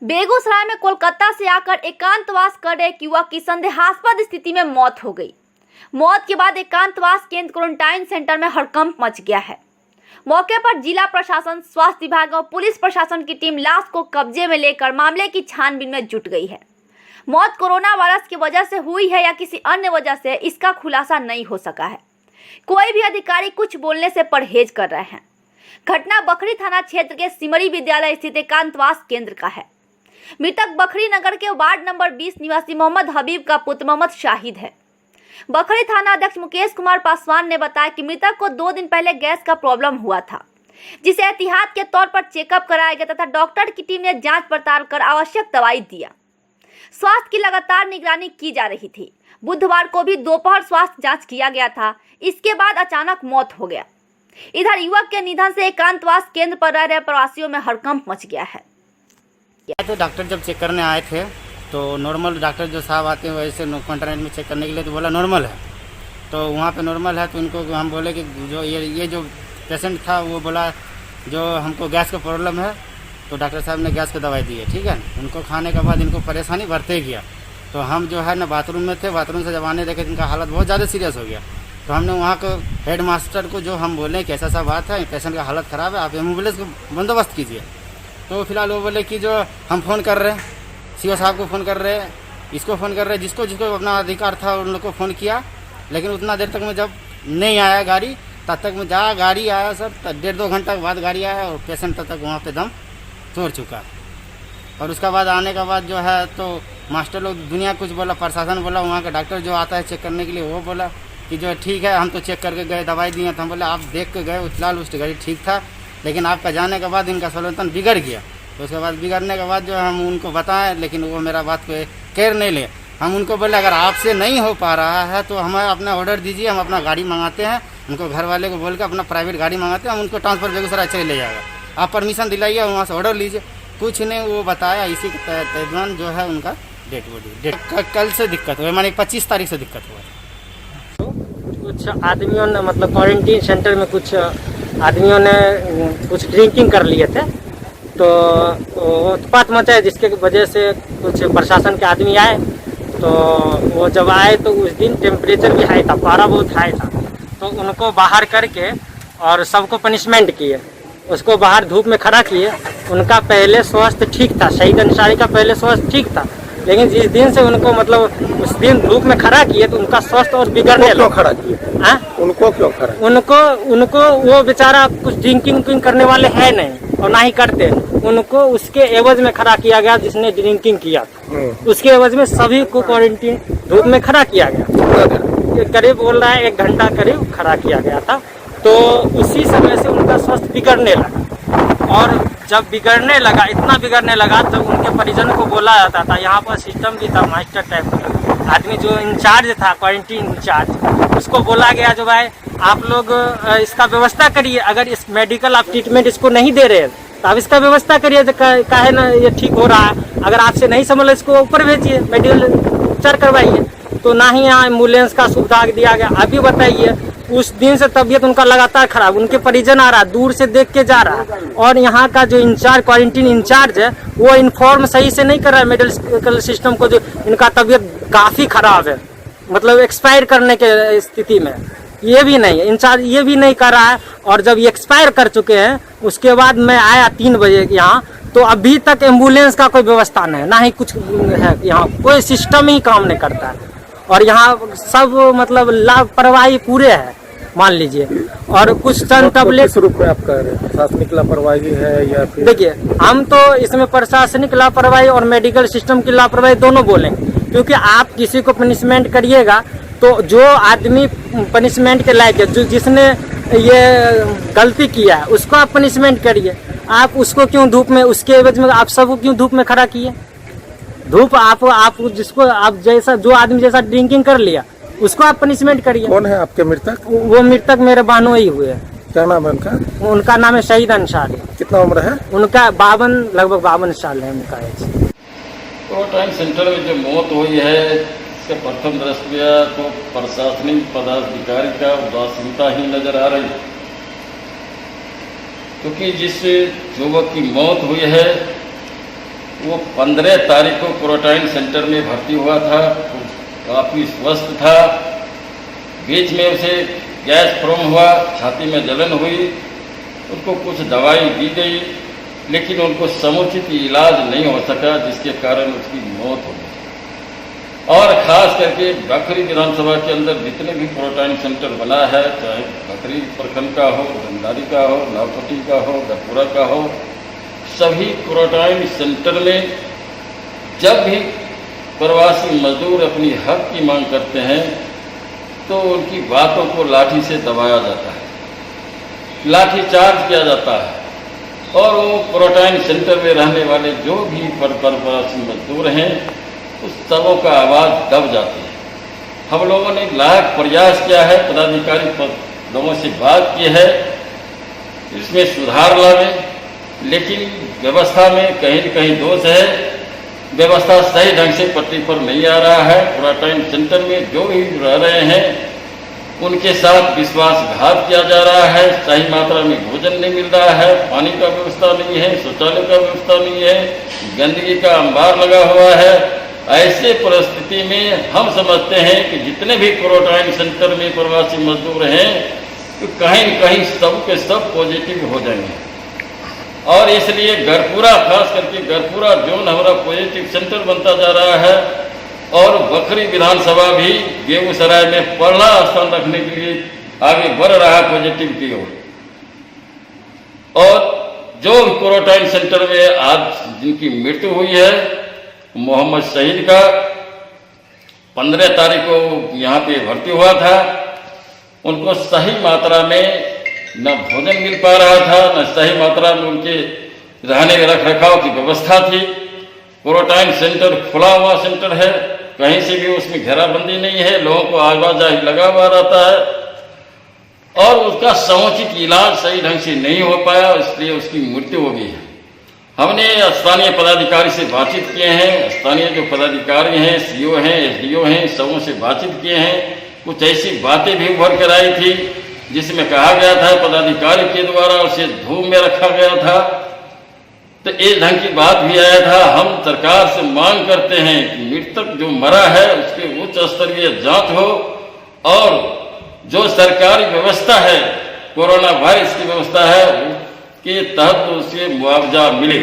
बेगूसराय में कोलकाता से आकर एकांतवास कर रहे एक युवक की संदेहास्पद स्थिति में मौत हो गई। मौत के बाद एकांतवास केंद्र क्वारंटाइन सेंटर में हड़कंप मच गया है। मौके पर जिला प्रशासन, स्वास्थ्य विभाग और पुलिस प्रशासन की टीम लाश को कब्जे में लेकर मामले की छानबीन में जुट गई है। मौत कोरोना वायरस की वजह से हुई है या किसी अन्य वजह से, इसका खुलासा नहीं हो सका है। कोई भी अधिकारी कुछ बोलने से परहेज कर रहे हैं। घटना बखरी थाना क्षेत्र के सिमरी विद्यालय स्थित एकांतवास केंद्र का है। मृतक बखरी नगर के वार्ड नंबर 20 निवासी मोहम्मद हबीब का पुत्र मोहम्मद शाहिद है। बखरी थाना अध्यक्ष मुकेश कुमार पासवान ने बताया कि मृतक को 2 दिन पहले गैस का प्रॉब्लम हुआ था, जिसे एहतियात के तौर पर चेकअप कराया गया तथा डॉक्टर की टीम ने जांच पड़ताल कर आवश्यक दवाई दिया। स्वास्थ्य की लगातार निगरानी की जा रही थी। बुधवार को भी दोपहर स्वास्थ्य जांच किया गया था। इसके बाद अचानक मौत हो गया। इधर युवक के निधन से एकांतवास केंद्र पर रह रहे प्रवासियों में हड़कंप मच गया है। तो डॉक्टर जब चेक करने आए थे तो नॉर्मल डॉक्टर जो साहब आते हैं वैसे क्वारंटाइन में चेक करने के लिए तो बोला नॉर्मल है। तो वहाँ पे नॉर्मल है तो इनको हम बोले कि जो ये जो पेशेंट था वो बोला जो हमको गैस का प्रॉब्लम है, तो डॉक्टर साहब ने गैस की दवाई दी है, ठीक है। उनको खाने के बाद इनको परेशानी बढ़ते गया। तो हम जो है ना बाथरूम में थे, बाथरूम से जब आने देखे इनका हालत बहुत ज़्यादा सीरियस हो गया। तो हमने वहाँ को हेड मास्टर को जो हम बोले कि ऐसा सा बात है, पेशेंट का हालत ख़राब है, आप एम्बुलेंस को बंदोबस्त कीजिए। तो फिलहाल वो बोले कि जो हम फ़ोन कर रहे हैं, सीओ साहब को फ़ोन कर रहे हैं, इसको फ़ोन कर रहे हैं, जिसको अपना अधिकार था उन लोग को फ़ोन किया। लेकिन उतना देर तक में जब नहीं आया गाड़ी, तब तक में जहाँ गाड़ी आया सर 1.5-2 घंटा के बाद गाड़ी आया और पेशेंट तब तक वहाँ पे दम तोड़ चुका। और उसका बाद आने के बाद जो है तो मास्टर लोग दुनिया कुछ बोला, प्रशासन बोला, वहाँ का डॉक्टर जो आता है चेक करने के लिए वो बोला कि जो ठीक है हम तो चेक करके गए, दवाई दिए। तो हम बोले आप देख के गए, फिलहाल उस गाड़ी ठीक था, लेकिन आपका जाने के बाद इनका संतुलन बिगड़ गया। तो उसके बाद बिगड़ने के बाद जो हम उनको बताएं, लेकिन वो मेरा बात को केयर नहीं ले। हम उनको बोले अगर आपसे नहीं हो पा रहा है तो हमें अपना ऑर्डर दीजिए, हम अपना गाड़ी मंगाते हैं। उनको घर वाले को बोल के अपना प्राइवेट गाड़ी मंगाते हैं, हम उनको ट्रांसफर बेगूसराय चले ले जाएगा। आप परमिशन दिलाइए, वहाँ से ऑर्डर लीजिए। कुछ नहीं वो बताया। इसी के दौरान जो है उनका डेट कल से दिक्कत हुआ, माने 25 तारीख से दिक्कत हुआ। कुछ आदमियों ने मतलब क्वारंटीन सेंटर में कुछ आदमियों ने कुछ ड्रिंकिंग कर लिए थे, तो उत्पात मचा, जिसके वजह से कुछ प्रशासन के आदमी आए। तो वो जब आए तो उस दिन टेम्परेचर भी हाई था, पारा बहुत हाई था। तो उनको बाहर करके और सबको पनिशमेंट किए, उसको बाहर धूप में खड़ा किए। उनका पहले स्वास्थ्य ठीक था, शहीद अंसारी का पहले स्वास्थ्य ठीक था, लेकिन जिस दिन से उनको मतलब उस दिन धूप में खड़ा किए तो उनका स्वास्थ्य और बिगड़ने लगा। खड़ा किए उनको क्यों खड़ा? उनको वो बेचारा कुछ ड्रिंकिंग करने वाले है नहीं और ना ही करते। उनको उसके एवज में खड़ा किया गया जिसने ड्रिंकिंग किया, उसके एवज में सभी को क्वारंटीन धूप में खड़ा किया गया। करीब बोल रहा है 1 घंटा करीब खड़ा किया गया था। तो उसी समय से उनका स्वास्थ्य बिगड़ने लगा। और जब बिगड़ने लगा, इतना बिगड़ने लगा, जब उनके परिजन को बोला जाता था, यहाँ पर सिस्टम भी था मास्टर टाइप का आदमी जो इंचार्ज था, क्वारंटीन इंचार्ज, उसको बोला गया जो भाई आप लोग इसका व्यवस्था करिए। अगर इस मेडिकल आप ट्रीटमेंट इसको नहीं दे रहे तो आप इसका व्यवस्था करिए, काहे ना ये ठीक हो रहा है। अगर आपसे नहीं संभल इसको ऊपर भेजिए, मेडिकल उपचार करवाइए। तो ना ही यहाँ एम्बुलेंस का सुविधा दिया गया। अभी बताइए, उस दिन से तबीयत उनका लगातार खराब, उनके परिजन आ रहा, दूर से देख के जा रहा। और यहाँ का जो इंचार्ज, क्वारंटीन इंचार्ज है, वो इन्फॉर्म सही से नहीं कर रहा है मेडिकल सिस्टम को। जो इनका तबीयत काफ़ी खराब है, मतलब एक्सपायर करने के स्थिति में, ये भी नहीं इंचार्ज ये भी नहीं कर रहा है। और जब ये एक्सपायर कर चुके हैं, उसके बाद मैं आया 3 बजे यहाँ, तो अभी तक एम्बुलेंस का कोई व्यवस्था नहीं है, ना ही कुछ है। यहाँ कोई सिस्टम ही काम नहीं करता है। और यहाँ सब मतलब लापरवाही पूरे है, मान लीजिए। और कुछ टैबलेट रूप में आप कह रहे हैं प्रशासनिक लापरवाही है या फिर? देखिए, हम तो इसमें प्रशासनिक लापरवाही और मेडिकल सिस्टम की लापरवाही दोनों बोलेंगे। क्योंकि आप किसी को पनिशमेंट करिएगा तो जो आदमी पनिशमेंट के लायक है, जो जिसने ये गलती किया है, उसको आप पनिशमेंट करिए। आप उसको क्यों धूप में, उसके एवज में आप सबको क्यों धूप में खड़ा किए? धूप आप जिसको आप जैसा, जो आदमी जैसा ड्रिंकिंग कर लिया, उसको आप पनिशमेंट करिए। कौन है आपके मृतक? वो मृतक मेरे बहनों ही हुए। क्या नाम है उनका? उनका नाम है शहीद अंसारी। कितना उम्र है उनका? 52, लगभग 52 साल है उनका एज। क्वारंटाइन सेंटर में जो मौत हुई है, इसके प्रथम दृष्टया तो प्रशासनिक पदाधिकारी का उदासीनता ही नजर आ रही है। क्योंकि जिस युवक की मौत हुई है वो 15 तारीख को क्वारंटाइन सेंटर में भर्ती हुआ था, काफ़ी स्वस्थ था। बीच में उसे गैस फॉर्म हुआ, छाती में जलन हुई, उनको कुछ दवाई दी गई, लेकिन उनको समुचित इलाज नहीं हो सका, जिसके कारण उसकी मौत हो गई। और ख़ास करके बखरी विधानसभा के अंदर जितने भी क्वारंटाइन सेंटर बना है, चाहे बखरी प्रखंड का हो, धनदारी का हो, नावपटी का हो, गढ़पुरा का हो, सभी क्वारंटाइन सेंटर में जब भी प्रवासी मजदूर अपनी हक की मांग करते हैं तो उनकी बातों को लाठी से दबाया जाता है, लाठी चार्ज किया जाता है, और वो क्वारंटाइन सेंटर में रहने वाले जो भी प्रवासी मजदूर हैं उस सबों का आवाज़ दब जाती है। हम लोगों ने लाख प्रयास किया है, पदाधिकारी लोगों से बात की है, इसमें सुधार लावे, लेकिन व्यवस्था में कहीं न कहीं दोष है। व्यवस्था सही ढंग से पटरी पर नहीं आ रहा है। क्वारंटाइन सेंटर में जो भी रह रहे हैं उनके साथ विश्वासघात किया जा रहा है, सही मात्रा में भोजन नहीं मिल रहा है, पानी का व्यवस्था नहीं है, शौचालय का व्यवस्था नहीं है, गंदगी का अंबार लगा हुआ है। ऐसे परिस्थिति में हम समझते हैं कि जितने भी क्वारंटाइन सेंटर में प्रवासी मजदूर हैं तो कहीं न कहीं सब के सब पॉजिटिव हो जाएंगे, और इसलिए गढ़पुरा, खास करके गढ़पुरा जोन हमारा पॉजिटिव सेंटर बनता जा रहा है, और बखरी विधानसभा भी बेगूसराय में पहला स्थान रखने के लिए आगे बढ़ रहा है पॉजिटिव की ओर। और जो क्वारंटाइन सेंटर में आज जिनकी मृत्यु हुई है, मोहम्मद शहीद का 15 तारीख को यहाँ पे भर्ती हुआ था, उनको सही मात्रा में न भोजन मिल पा रहा था, न सही मात्रा में उनके रहने रख रखाव की व्यवस्था थी। क्वारंटाइन सेंटर खुला हुआ सेंटर है, कहीं से भी उसमें घेराबंदी नहीं है, लोगों को आवाजाही लगा हुआ रहता है, और उसका समुचित इलाज सही ढंग से नहीं हो पाया, इसलिए उसकी मृत्यु हो गई है। हमने स्थानीय पदाधिकारी से बातचीत किए हैं, स्थानीय जो पदाधिकारी हैं, सीओ हैं, एसडीओ हैं, सबों से बातचीत किए हैं। कुछ ऐसी बातें भी उभर कर आई थी जिसमें कहा गया था पदाधिकारी के द्वारा उसे धूप में रखा गया था, तो इस ढंग की बात भी आया था। हम सरकार से मांग करते हैं कि मृतक जो मरा है उसके उच्च स्तरीय जांच हो, और जो सरकारी व्यवस्था है, कोरोना वायरस की व्यवस्था है, के तहत उसे मुआवजा मिले।